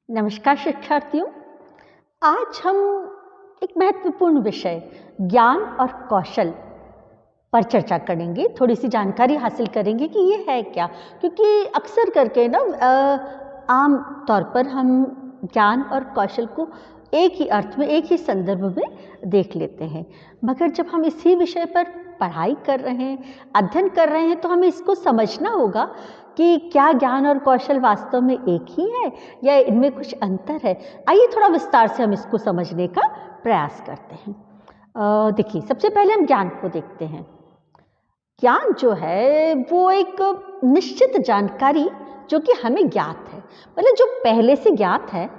नमस्कार शिक्षार्थियों। आज हम एक महत्वपूर्ण विषय ज्ञान और कौशल पर चर्चा करेंगे। थोड़ी सी जानकारी हासिल करेंगे कि ये है क्या, क्योंकि अक्सर करके ना आम तौर पर हम ज्ञान और कौशल को एक ही अर्थ में, एक ही संदर्भ में देख लेते हैं, मगर जब हम इसी विषय पर पढ़ाई कर रहे हैं, अध्ययन कर रहे हैं, तो हमें इसको समझना होगा कि क्या ज्ञान और कौशल वास्तव में एक ही है या इनमें कुछ अंतर है। आइए थोड़ा विस्तार से हम इसको समझने का प्रयास करते हैं। देखिए, सबसे पहले हम ज्ञान को देखते हैं। ज्ञान जो है वो एक निश्चित जानकारी जो कि हमें ज्ञात है, मतलब जो पहले से ज्ञात है,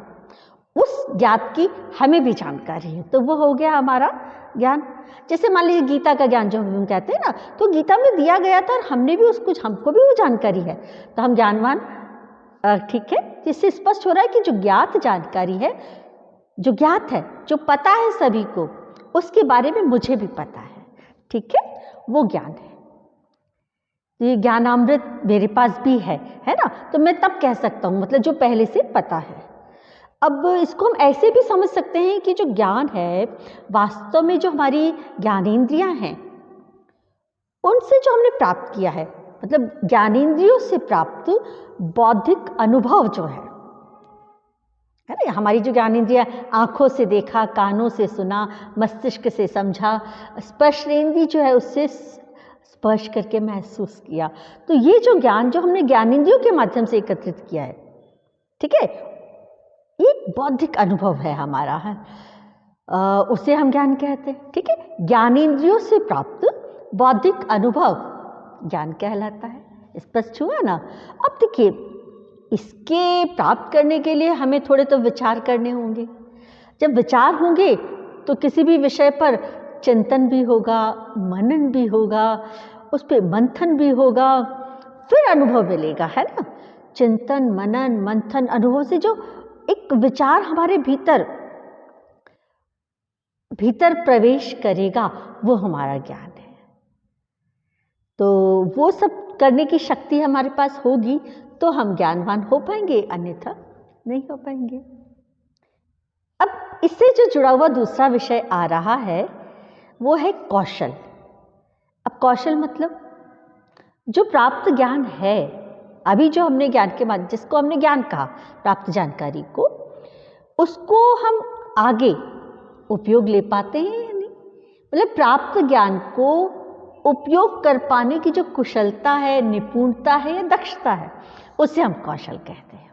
उस ज्ञात की हमें भी जानकारी है, तो वो हो गया हमारा ज्ञान। जैसे मान लीजिए गीता का ज्ञान जो हम कहते हैं ना, तो गीता में दिया गया था और हमने भी उसको, हमको भी वो जानकारी है, तो हम ज्ञानवान। ठीक है, जिससे स्पष्ट हो रहा है कि जो ज्ञात जानकारी है, जो ज्ञात है, जो पता है सभी को, उसके बारे में मुझे भी पता है। ठीक है, वो ज्ञान है। ये ज्ञानामृत मेरे पास भी है ना, तो मैं तब कह सकता हूँ, मतलब जो पहले से पता है। अब इसको हम ऐसे भी समझ सकते हैं कि जो ज्ञान है, वास्तव में जो हमारी ज्ञानेंद्रियां हैं, उनसे जो हमने प्राप्त किया है, मतलब ज्ञानेंद्रियों से प्राप्त बौद्धिक अनुभव जो है ना, हमारी जो ज्ञानेंद्रियां, आंखों से देखा, कानों से सुना, मस्तिष्क से समझा, स्पर्शेंद्रिय जो है उससे स्पर्श करके महसूस किया, तो ये जो ज्ञान जो हमने ज्ञानेंद्रियों के माध्यम से एकत्रित किया है, ठीक है, एक बौद्धिक अनुभव है हमारा, है उसे हम ज्ञान कहते हैं। ठीक है, ज्ञानेंद्रियों से प्राप्त बौद्धिक अनुभव ज्ञान कहलाता है। स्पष्ट हुआ ना। अब देखिए, इसके प्राप्त करने के लिए हमें थोड़े तो विचार करने होंगे। जब विचार होंगे तो किसी भी विषय पर चिंतन भी होगा, मनन भी होगा, उस पर मंथन भी होगा, फिर अनुभव मिलेगा, है ना। चिंतन, मनन, मंथन, अनुभव से जो एक विचार हमारे भीतर प्रवेश करेगा, वो हमारा ज्ञान है। तो वो सब करने की शक्ति हमारे पास होगी तो हम ज्ञानवान हो पाएंगे, अन्यथा नहीं हो पाएंगे। अब इससे जो जुड़ा हुआ दूसरा विषय आ रहा है वो है कौशल। अब कौशल मतलब जो प्राप्त ज्ञान है, अभी जो हमने ज्ञान के बाद, जिसको हमने ज्ञान कहा, प्राप्त जानकारी को, उसको हम आगे उपयोग ले पाते हैं या नहीं, मतलब प्राप्त ज्ञान को उपयोग कर पाने की जो कुशलता है, निपुणता है या दक्षता है, उसे हम कौशल कहते हैं।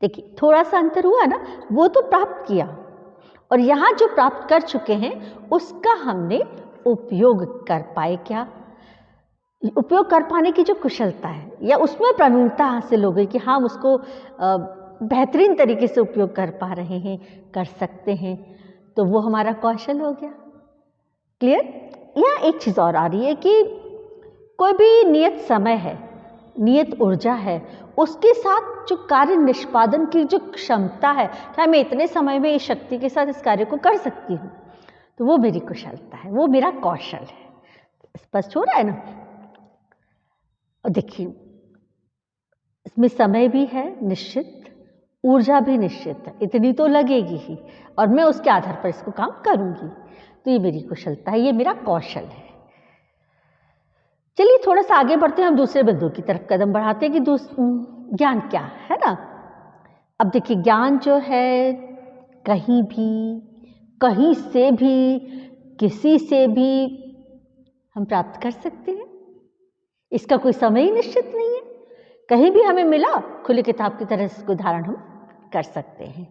देखिए, थोड़ा सा अंतर हुआ ना, वो तो प्राप्त किया, और यहाँ जो प्राप्त कर चुके हैं उसका हमने उपयोग कर पाए, क्या उपयोग कर पाने की जो कुशलता है या उसमें प्रवीणता हासिल हो गई कि हाँ, उसको बेहतरीन तरीके से उपयोग कर पा रहे हैं, कर सकते हैं, तो वो हमारा कौशल हो गया। क्लियर। यहाँ एक चीज़ और आ रही है कि कोई भी नियत समय है, नियत ऊर्जा है, उसके साथ जो कार्य निष्पादन की जो क्षमता है, क्या मैं इतने समय में इस शक्ति के साथ इस कार्य को कर सकती हूँ, तो वो मेरी कुशलता है, वो मेरा कौशल है। स्पष्ट हो रहा है ना। और देखिए, इसमें समय भी है निश्चित, ऊर्जा भी निश्चित है, इतनी तो लगेगी ही, और मैं उसके आधार पर इसको काम करूंगी, तो ये मेरी कुशलता है, ये मेरा कौशल है। चलिए थोड़ा सा आगे बढ़ते हैं, हम दूसरे बिंदु की तरफ कदम बढ़ाते हैं कि ज्ञान क्या है ना। अब देखिए, ज्ञान जो है कहीं भी, कहीं से भी, किसी से भी हम प्राप्त कर सकते हैं, इसका कोई समय ही निश्चित नहीं है, कहीं भी हमें मिला, खुली किताब की तरह इसको धारण हम कर सकते हैं।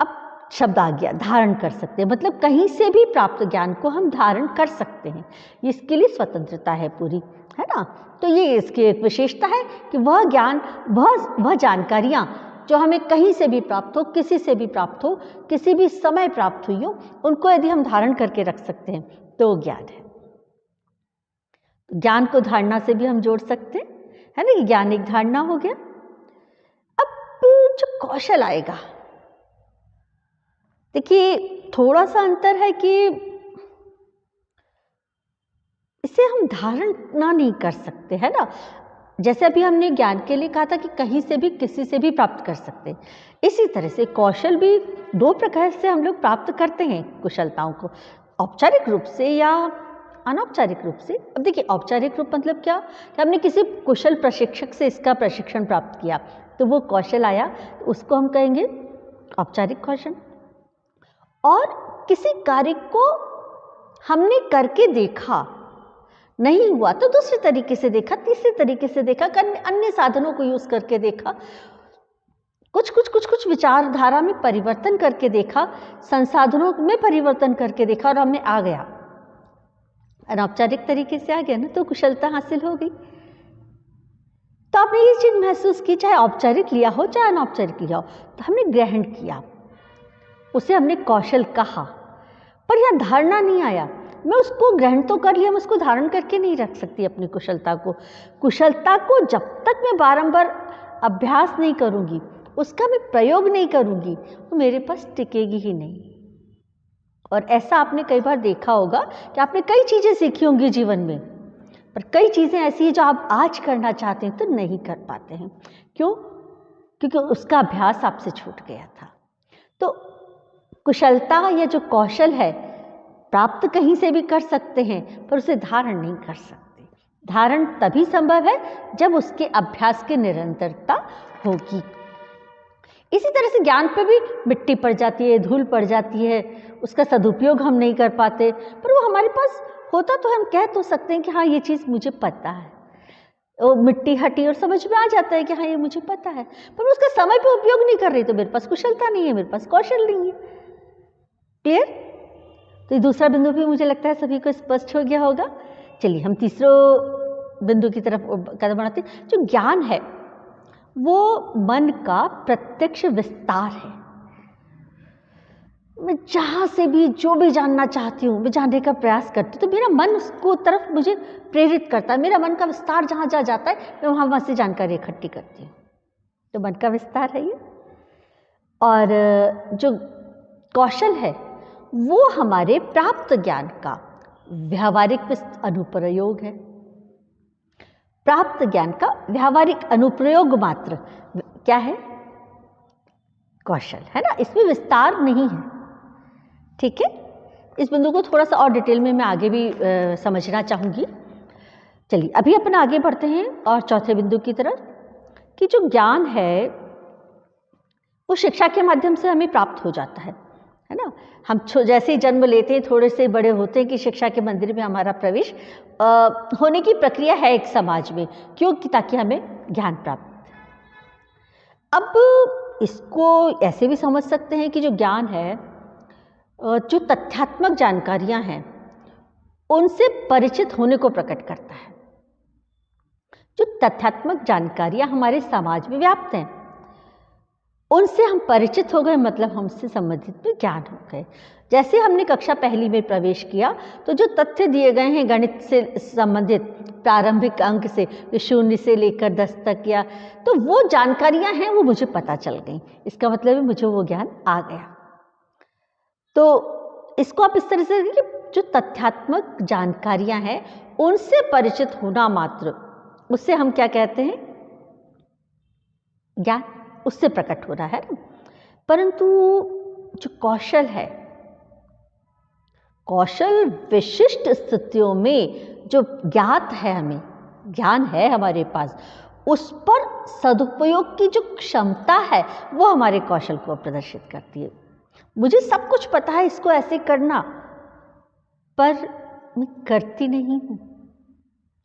अब शब्द आ गया, धारण कर सकते हैं, मतलब कहीं से भी प्राप्त ज्ञान को हम धारण कर सकते हैं, इसके लिए स्वतंत्रता है पूरी, है ना। तो ये इसकी एक विशेषता है कि वह ज्ञान, वह जानकारियां जो हमें कहीं से भी प्राप्त हो, किसी से भी प्राप्त हो, किसी भी समय प्राप्त हुई हो, उनको यदि हम धारण करके रख सकते हैं तो ज्ञान है। ज्ञान को धारणा से भी हम जोड़ सकते हैं, है ना, कि ज्ञान एक धारणा हो गया। अब जो कौशल आएगा, देखिए थोड़ा सा अंतर है कि इसे हम धारणा नहीं कर सकते, है ना। जैसे अभी हमने ज्ञान के लिए कहा था कि कहीं से भी किसी से भी प्राप्त कर सकते हैं, इसी तरह से कौशल भी दो प्रकार से हम लोग प्राप्त करते हैं कुशलताओं को, औपचारिक रूप से या अनौपचारिक रूप से। अब देखिए औपचारिक रूप मतलब क्या, कि हमने किसी कुशल प्रशिक्षक से इसका प्रशिक्षण प्राप्त किया तो वो कौशल आया, तो उसको हम कहेंगे औपचारिक कौशल। और किसी कार्य को हमने करके देखा, नहीं हुआ तो दूसरे तरीके से देखा, तीसरे तरीके से देखा, अन्य साधनों को यूज करके देखा, कुछ विचारधारा में परिवर्तन करके देखा, संसाधनों में परिवर्तन करके देखा और हमें आ गया, अनौपचारिक तरीके से आ गया ना, तो कुशलता हासिल हो गई। तो आपने ये चीज महसूस की, चाहे औपचारिक लिया हो चाहे अनौपचारिक लिया हो, तो हमने ग्रहण किया, उसे हमने कौशल कहा, पर यह धारणा नहीं आया। मैं उसको ग्रहण तो कर लिया, मैं उसको धारण करके नहीं रख सकती अपनी कुशलता को। कुशलता को जब तक मैं बारंबार अभ्यास नहीं करूंगी, उसका मैं प्रयोग नहीं करूंगी, तो मेरे पास टिकेगी ही नहीं। और ऐसा आपने कई बार देखा होगा कि आपने कई चीजें सीखी होंगी जीवन में, पर कई चीजें ऐसी हैं जो आप आज करना चाहते हैं तो नहीं कर पाते हैं। क्यों? क्योंकि उसका अभ्यास आपसे छूट गया था। तो कुशलता या जो कौशल है प्राप्त कहीं से भी कर सकते हैं, पर उसे धारण नहीं कर सकते। धारण तभी संभव है जब उसके अभ्यास की निरंतरता होगी। इसी तरह से ज्ञान पे भी मिट्टी पड़ जाती है, धूल पड़ जाती है, उसका सदुपयोग हम नहीं कर पाते, पर वो हमारे पास होता तो हम कह तो सकते हैं कि हाँ ये चीज़ मुझे पता है। वो मिट्टी हटी और समझ में आ जाता है कि हाँ ये मुझे पता है, पर उसका समय पे उपयोग नहीं कर रही, तो मेरे पास कुशलता नहीं है, मेरे पास कौशल नहीं है। क्लियर? तो ये दूसरा बिंदु भी मुझे लगता है सभी को स्पष्ट हो गया होगा। चलिए हम तीसरे बिंदु की तरफ कदम बढ़ाते हैं। जो ज्ञान है वो मन का प्रत्यक्ष विस्तार है। मैं जहाँ से भी जो भी जानना चाहती हूँ, मैं जानने का प्रयास करती हूँ, तो मेरा मन उसको तरफ मुझे प्रेरित करता है। मेरा मन का विस्तार जहाँ जहाँ जाता है मैं वहाँ से जानकारी इकट्ठी करती हूँ। तो मन का विस्तार है ये। और जो कौशल है वो हमारे प्राप्त ज्ञान का व्यावहारिक अनुप्रयोग है। प्राप्त ज्ञान का व्यावहारिक अनुप्रयोग मात्र क्या है? कौशल है ना, इसमें विस्तार नहीं है। ठीक है, इस बिंदु को थोड़ा सा और डिटेल में मैं आगे भी समझना चाहूंगी। चलिए अभी अपन आगे बढ़ते हैं और चौथे बिंदु की तरफ, कि जो ज्ञान है वो शिक्षा के माध्यम से हमें प्राप्त हो जाता है ना। हम जैसे ही जन्म लेते हैं, थोड़े से बड़े होते हैं कि शिक्षा के मंदिर में हमारा प्रवेश होने की प्रक्रिया है एक समाज में। क्यों? ताकि हमें ज्ञान प्राप्त। अब इसको ऐसे भी समझ सकते हैं कि जो ज्ञान है, जो तथ्यात्मक जानकारियां हैं उनसे परिचित होने को प्रकट करता है। जो तथ्यात्मक जानकारियां हमारे समाज में व्याप्त हैं उनसे हम परिचित हो गए, मतलब हमसे संबंधित में ज्ञान हो गए। जैसे हमने कक्षा पहली में प्रवेश किया तो जो तथ्य दिए गए हैं गणित से संबंधित प्रारंभिक अंक से, 0 से लेकर 10 तक, या तो वो जानकारियां हैं वो मुझे पता चल गई। इसका मतलब है मुझे वो ज्ञान आ गया। तो इसको आप इस तरह से देखिए कि जो तथ्यात्मक जानकारियां हैं उनसे परिचित होना मात्र, उससे हम क्या कहते हैं? ज्ञान, उससे प्रकट हो रहा है ना। परंतु जो कौशल है, कौशल विशिष्ट स्थितियों में जो ज्ञात है, हमें ज्ञान है हमारे पास, उस पर सदुपयोग की जो क्षमता है वो हमारे कौशल को प्रदर्शित करती है। मुझे सब कुछ पता है इसको ऐसे करना, पर मैं करती नहीं हूँ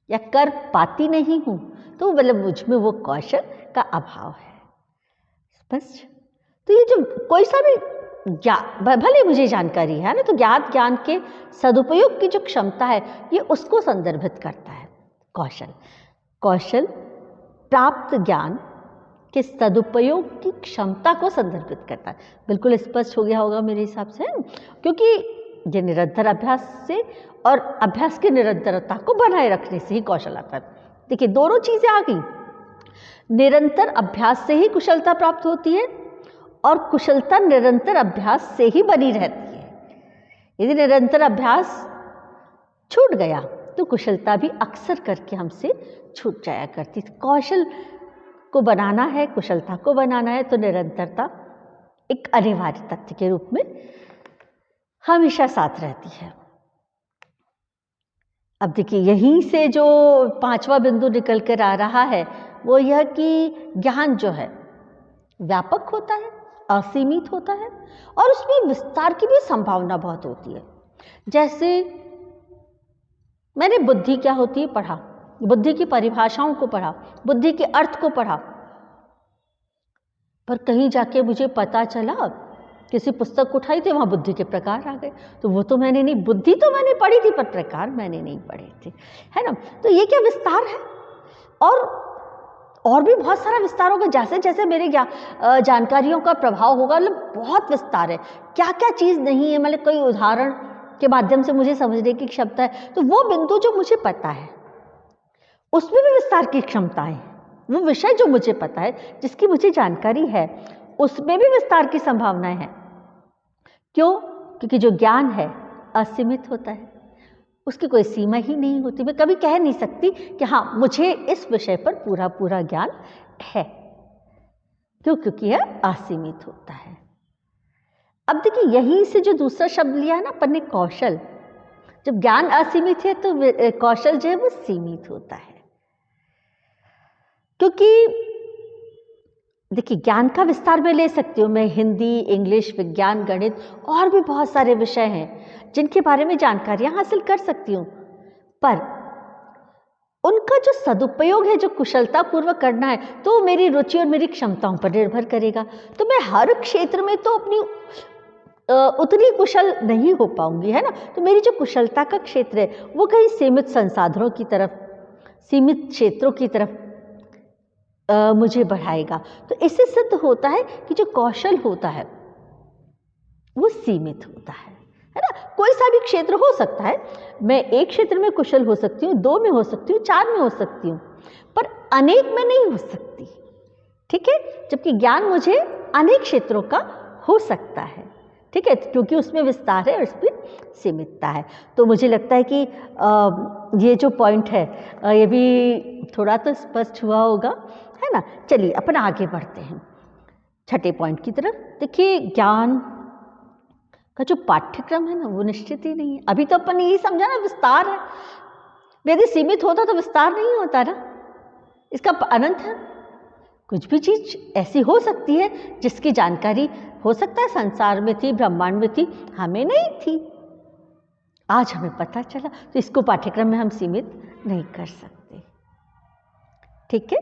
या कर पाती नहीं हूँ, तो मतलब मुझ में वो कौशल का अभाव है। स्पष्ट? तो ये जो कोई सा भी भले मुझे जानकारी है ना, तो ज्ञात ज्ञान के सदुपयोग की जो क्षमता है ये उसको संदर्भित करता है। कौशल प्राप्त ज्ञान के सदुपयोग की क्षमता को संदर्भित करता है। बिल्कुल स्पष्ट हो गया होगा मेरे हिसाब से, क्योंकि ये निरंतर अभ्यास से और अभ्यास की निरंतरता को बनाए रखने से ही कौशल आता है। देखिए दोनों चीजें आ गई। निरंतर अभ्यास से ही कुशलता प्राप्त होती है और कुशलता निरंतर अभ्यास से ही बनी रहती है। यदि निरंतर अभ्यास छूट गया तो कुशलता भी अक्सर करके हमसे छूट जाया करती थी। कौशल को बनाना है, कुशलता को बनाना है, तो निरंतरता एक अनिवार्य तथ्य के रूप में हमेशा साथ रहती है। अब देखिए, यहीं से जो 5वां बिंदु निकल कर आ रहा है वो यह कि ज्ञान जो है व्यापक होता है, असीमित होता है और उसमें विस्तार की भी संभावना बहुत होती है। जैसे मैंने बुद्धि क्या होती है पढ़ा, बुद्धि की परिभाषाओं को पढ़ा, बुद्धि के अर्थ को पढ़ा, पर कहीं जाके मुझे पता चला, किसी पुस्तक उठाई थी, वहां बुद्धि के प्रकार आ गए, तो वो तो मैंने नहीं, बुद्धि तो मैंने पढ़ी थी पर प्रकार मैंने नहीं पढ़े थे, है ना। तो ये क्या विस्तार है। और भी बहुत सारा विस्तार होगा, जैसे जैसे मेरे जानकारियों का प्रभाव होगा, मतलब बहुत विस्तार है, क्या क्या चीज़ नहीं है, मतलब कोई उदाहरण के माध्यम से मुझे समझने की क्षमता है। तो वो बिंदु जो मुझे पता है उसमें भी विस्तार की क्षमता है, वो विषय जो मुझे पता है, जिसकी मुझे जानकारी है, उसमें भी विस्तार की संभावनाएं हैं। क्यों? क्योंकि जो ज्ञान है असीमित होता है, उसकी कोई सीमा ही नहीं होती। मैं कभी कह नहीं सकती कि हाँ मुझे इस विषय पर पूरा पूरा ज्ञान है। क्यों? क्योंकि यह असीमित होता है। अब देखिए, यहीं से जो दूसरा शब्द लिया है ना अपन ने, कौशल, जब ज्ञान असीमित है तो कौशल जो है वो सीमित होता है। क्योंकि देखिए, ज्ञान का विस्तार मैं ले सकती हूँ, मैं हिंदी, इंग्लिश, विज्ञान, गणित और भी बहुत सारे विषय हैं जिनके बारे में जानकारियाँ हासिल कर सकती हूँ, पर उनका जो सदुपयोग है, जो कुशलता पूर्वक करना है, तो मेरी रुचि और मेरी क्षमताओं पर निर्भर करेगा। तो मैं हर क्षेत्र में तो अपनी उतनी कुशल नहीं हो पाऊंगी, है ना। तो मेरी जो कुशलता का क्षेत्र है वो कहीं सीमित संसाधनों की तरफ, सीमित क्षेत्रों की तरफ मुझे बढ़ाएगा। तो इससे सिद्ध होता है कि जो कौशल होता है वो सीमित होता है ना। कोई सा भी क्षेत्र हो सकता है, मैं एक क्षेत्र में कुशल हो सकती हूँ, 2 में हो सकती हूँ, 4 में हो सकती हूँ, पर अनेक में नहीं हो सकती, ठीक है। जबकि ज्ञान मुझे अनेक क्षेत्रों का हो सकता है, ठीक है, क्योंकि उसमें विस्तार है और इसमें सीमितता है। तो मुझे लगता है कि ये जो पॉइंट है ये भी थोड़ा तो स्पष्ट हुआ होगा, है ना। चलिए अपन आगे बढ़ते हैं छठे पॉइंट की तरफ। देखिए, ज्ञान का जो पाठ्यक्रम है ना वो निश्चित ही नहीं है। अभी तो अपन ने यही समझा ना, विस्तार है। यदि सीमित होता तो विस्तार नहीं होता ना, इसका अनंत है। कुछ भी चीज ऐसी हो सकती है जिसकी जानकारी हो सकता है संसार में थी, ब्रह्मांड में थी, हमें नहीं थी, आज हमें पता चला, तो इसको पाठ्यक्रम में हम सीमित नहीं कर सकते, ठीक है।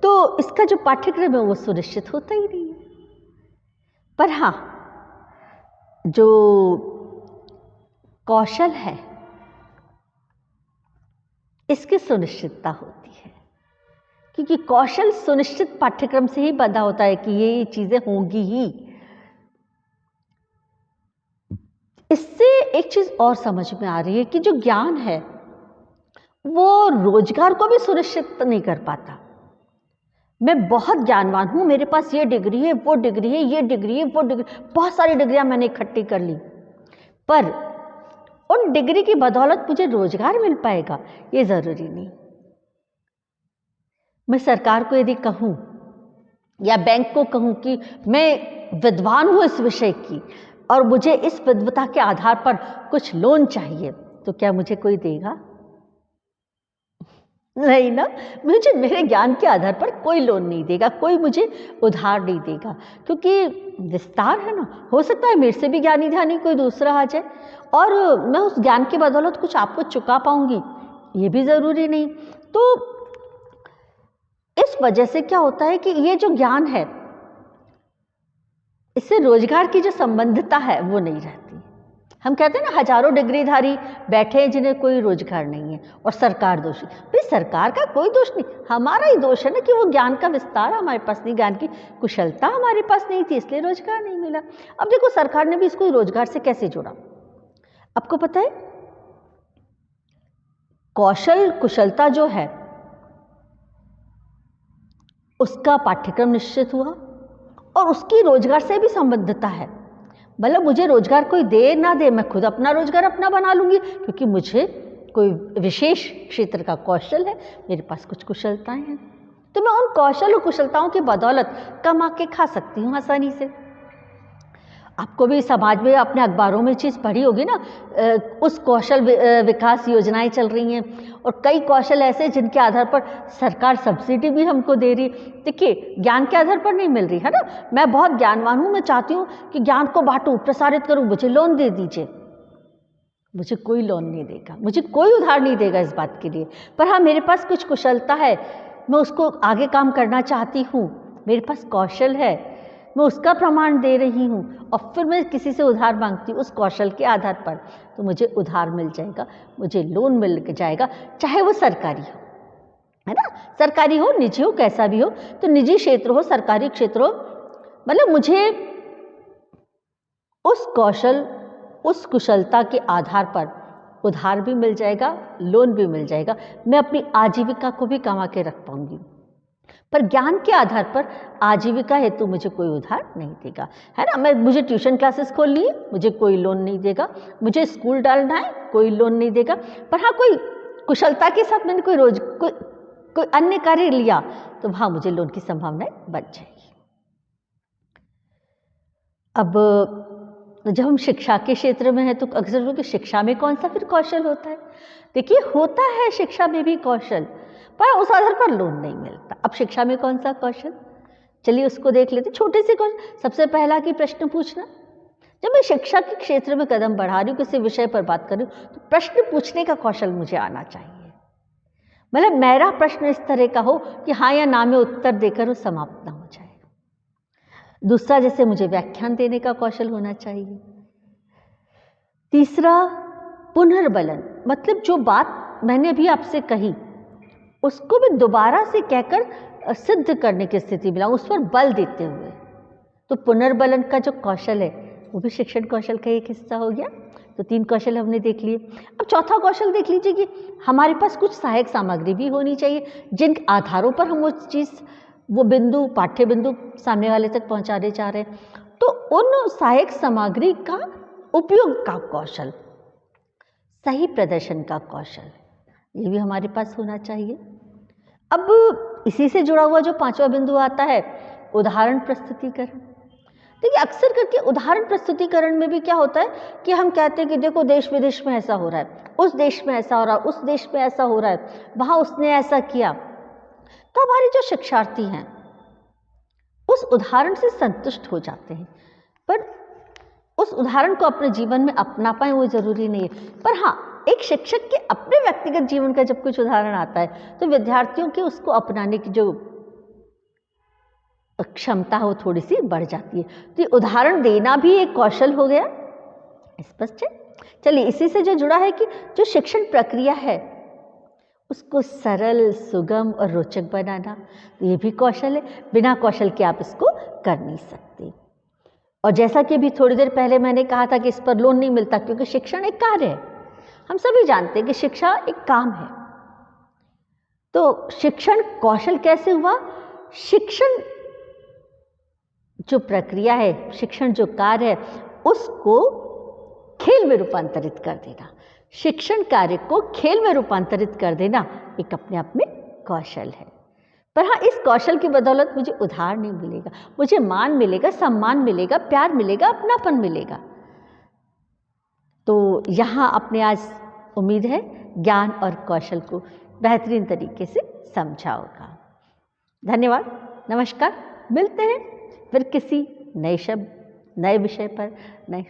तो इसका जो पाठ्यक्रम है वो सुनिश्चित होता ही नहीं है। पर हाँ, जो कौशल है इसकी सुनिश्चितता होती है, क्योंकि कौशल सुनिश्चित पाठ्यक्रम से ही बंधा होता है कि ये चीजें होंगी ही। इससे एक चीज और समझ में आ रही है कि जो ज्ञान है वो रोजगार को भी सुनिश्चित नहीं कर पाता। मैं बहुत ज्ञानवान हूं, मेरे पास ये डिग्री है, वो डिग्री है, ये डिग्री है, वो डिग्री, बहुत सारी डिग्रियां मैंने इकट्ठी कर ली, पर उन डिग्री की बदौलत मुझे रोजगार मिल पाएगा ये जरूरी नहीं। मैं सरकार को यदि कहूं या बैंक को कहूं कि मैं विद्वान हूं इस विषय की और मुझे इस विद्वता के आधार पर कुछ लोन चाहिए, तो क्या मुझे कोई देगा? नहीं ना, मुझे मेरे ज्ञान के आधार पर कोई लोन नहीं देगा, कोई मुझे उधार नहीं देगा, क्योंकि विस्तार है ना। हो सकता है मेरे से भी ज्ञानी ध्यानी कोई दूसरा आ जाए और मैं उस ज्ञान की बदौलत कुछ आपको चुका पाऊंगी, ये भी जरूरी नहीं। तो इस वजह से क्या होता है कि ये जो ज्ञान है इससे रोजगार की जो संबंधता है वो नहीं रहती। हम कहते हैं ना, हजारों डिग्रीधारी बैठे हैं जिन्हें कोई रोजगार नहीं है और सरकार दोषी। भाई सरकार का कोई दोष नहीं, हमारा ही दोष है ना कि वो ज्ञान का विस्तार हमारे पास नहीं, ज्ञान की कुशलता हमारे पास नहीं थी, इसलिए रोजगार नहीं मिला। अब देखो, सरकार ने भी इसको रोजगार से कैसे जोड़ा। आपको पता है, कौशल कुशलता जो है उसका पाठ्यक्रम निश्चित हुआ और उसकी रोजगार से भी संबद्धता है। मतलब मुझे रोजगार कोई दे ना दे, मैं खुद अपना रोजगार अपना बना लूंगी, क्योंकि मुझे कोई विशेष क्षेत्र का कौशल है, मेरे पास कुछ कुशलताएं हैं, तो मैं उन कौशल और कुशलताओं की बदौलत कमा के खा सकती हूँ आसानी से। आपको भी समाज में अपने अखबारों में चीज़ पढ़ी होगी ना, उस कौशल विकास योजनाएं चल रही हैं और कई कौशल ऐसे जिनके आधार पर सरकार सब्सिडी भी हमको दे रही। देखिए, ज्ञान के आधार पर नहीं मिल रही है ना, मैं बहुत ज्ञानवान हूँ, मैं चाहती हूँ कि ज्ञान को बांटूँ, प्रसारित करूँ, मुझे लोन दे दीजिए, मुझे कोई लोन नहीं देगा, मुझे कोई उधार नहीं देगा इस बात के लिए। पर हाँ, मेरे पास कुछ कुशलता है, मैं उसको आगे काम करना चाहती हूँ, मेरे पास कौशल है, मैं उसका प्रमाण दे रही हूँ और फिर मैं किसी से उधार मांगती हूँ उस कौशल के आधार पर, तो मुझे उधार मिल जाएगा, मुझे लोन मिल जाएगा, चाहे वो सरकारी हो, है ना, सरकारी हो, निजी हो, कैसा भी हो। तो निजी क्षेत्र हो, सरकारी क्षेत्र हो, मतलब मुझे उस कौशल, उस कुशलता के आधार पर उधार भी मिल जाएगा, लोन भी मिल जाएगा, मैं अपनी आजीविका को भी कमा के रख पाऊंगी। पर ज्ञान के आधार पर आजीविका हेतु तो मुझे कोई उधार नहीं देगा, है ना। मुझे ट्यूशन क्लासेस खोलनी है, मुझे कोई लोन नहीं देगा, मुझे स्कूल डालना है, कोई लोन नहीं देगा। पर हाँ, कोई कुशलता के साथ मैंने कोई अन्य कार्य लिया तो हाँ, मुझे लोन की संभावनाएं बच जाएगी। अब जब हम शिक्षा के क्षेत्र में है तो अक्सर लोग शिक्षा में कौन सा फिर कौशल होता है। देखिए, होता है शिक्षा में भी कौशल, पर उस आधार पर लोन नहीं मिलता। अब शिक्षा में कौन सा कौशल, चलिए उसको देख लेते। छोटे से कौशल, सबसे पहला कि प्रश्न पूछना। जब मैं शिक्षा के क्षेत्र में कदम बढ़ा रही हूँ, किसी विषय पर बात कर रही हूँ, तो प्रश्न पूछने का कौशल मुझे आना चाहिए। मतलब मेरा प्रश्न इस तरह का हो कि हाँ या ना में उत्तर देकर वो समाप्त ना हो जाए। दूसरा, जैसे मुझे व्याख्यान देने का कौशल होना चाहिए। तीसरा, पुनर्बलन, मतलब जो बात मैंने अभी आपसे कही उसको भी दोबारा से कहकर सिद्ध करने की स्थिति में लाऊं, उस पर बल देते हुए। तो पुनर्बलन का जो कौशल है वो भी शिक्षण कौशल का एक हिस्सा हो गया। तो 3 कौशल हमने देख लिए। अब चौथा कौशल देख लीजिए कि हमारे पास कुछ सहायक सामग्री भी होनी चाहिए, जिन आधारों पर हम वो चीज़, वो बिंदु, पाठ्य बिंदु सामने वाले तक पहुंचाने जा रहे हैं। तो उन सहायक सामग्री का उपयोग का कौशल, सही प्रदर्शन का कौशल, ये भी हमारे पास होना चाहिए। अब इसी से जुड़ा हुआ जो 5वां बिंदु आता है, उदाहरण प्रस्तुतिकरण। देखिए, अक्सर करके उदाहरण प्रस्तुतिकरण में भी क्या होता है कि हम कहते हैं कि देखो देश विदेश में ऐसा हो रहा है, उस देश में ऐसा हो रहा है, उस देश में ऐसा हो रहा है, वहां उसने ऐसा किया। तो हमारे जो शिक्षार्थी हैं उस उदाहरण से संतुष्ट हो जाते हैं, पर उस उदाहरण को अपने जीवन में अपना पाए वो जरूरी नहीं है। पर हाँ, एक शिक्षक के अपने व्यक्तिगत जीवन का जब कुछ उदाहरण आता है तो विद्यार्थियों के उसको अपनाने की जो क्षमता हो थोड़ी सी बढ़ जाती है। तो उदाहरण देना भी एक कौशल हो गया, स्पष्ट है। चलिए, इसी से जो जुड़ा है कि जो शिक्षण प्रक्रिया है उसको सरल, सुगम और रोचक बनाना, तो ये भी कौशल है। बिना कौशल के आप इसको कर नहीं सकते। और जैसा कि अभी थोड़ी देर पहले मैंने कहा था कि इस पर लोन नहीं मिलता क्योंकि शिक्षण एक कार्य है। हम सभी जानते हैं कि शिक्षा एक काम है। तो शिक्षण कौशल कैसे हुआ? शिक्षण जो प्रक्रिया है, शिक्षण जो कार्य है, उसको खेल में रूपांतरित कर देना, शिक्षण कार्य को खेल में रूपांतरित कर देना एक अपने आप में कौशल है। पर हाँ, इस कौशल की बदौलत मुझे उधार नहीं मिलेगा, मुझे मान मिलेगा, सम्मान मिलेगा, प्यार मिलेगा, अपनापन मिलेगा। तो यहाँ अपने आज उम्मीद है ज्ञान और कौशल को बेहतरीन तरीके से समझा होगा। धन्यवाद, नमस्कार। मिलते हैं फिर किसी नए शब्द, नए विषय पर, नए